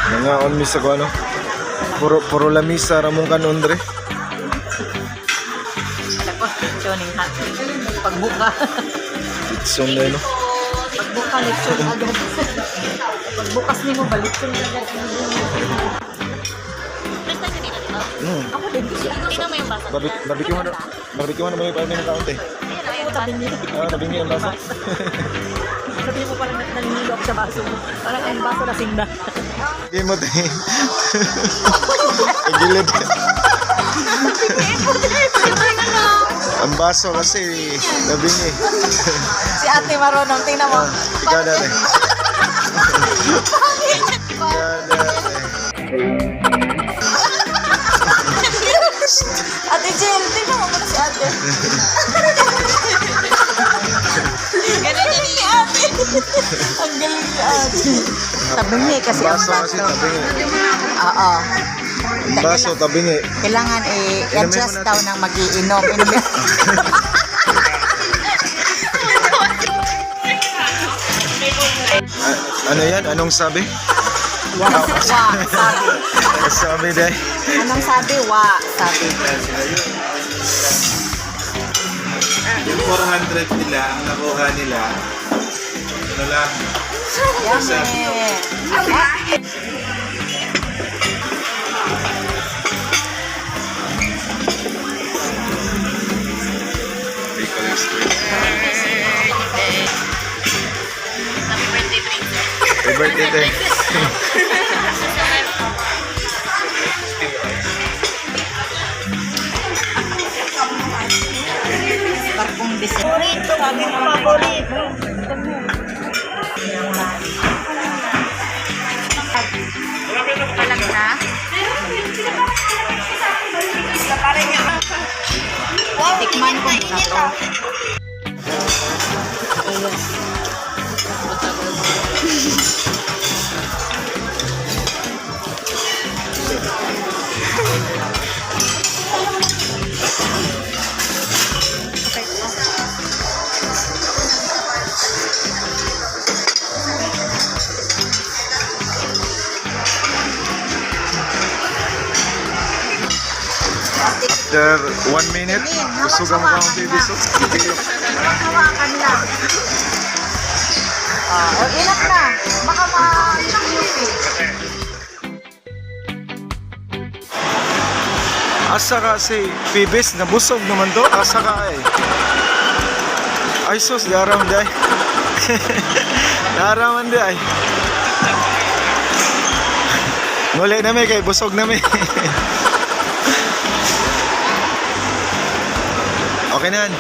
Nangaon mi sa ano. Puro lamisa ramong kanon dre. Tapos, tuning hat. Pagbuka. Itson na no. Pagbuka, lechon agad. Pagbukas ni mo, balitson agad. Ako din. Tingnan mo yung basa. Barbecue mo na mo yung parang ng kaunti. Ako tabingi. Tabingi ang basa. Sabi mo parang naninilo ako sa baso mo. Parang ang baso lasing na. Hindi mo din. Pagilid. Ang baso kasi tabingi. Si ate marunong, tingnan mo. Ikaw na rin. Ate Jill, tingnan mo muna si ate. Galing ni ate. Ang galing ni ate. Tabingi kasi ang Baso kasi tabingi. Oo. Baso tabingi. Kailangan i-adjust daw ng mag-iinom. Inumin. Ano yan? Anong sabi? Wa, sabi. Sabi dahil. Anong sabi? Wa, sabi. Yung 400 nila, ang nakuha nila, ano lang, Yummy. Happy birthday day. Parkong paborito. Sabi mo paborito. Kalag na? Tikman ko muna to. After 1 minute, gusto mo kang bibiso. Hawakan lang. Inak na. Baka ma-yupi. Asa ka si Phoebes, nabusog naman to. Asa ka eh. Ay sus, daram day. Daraman day. Muli na may kay busog na may. Okay na yan.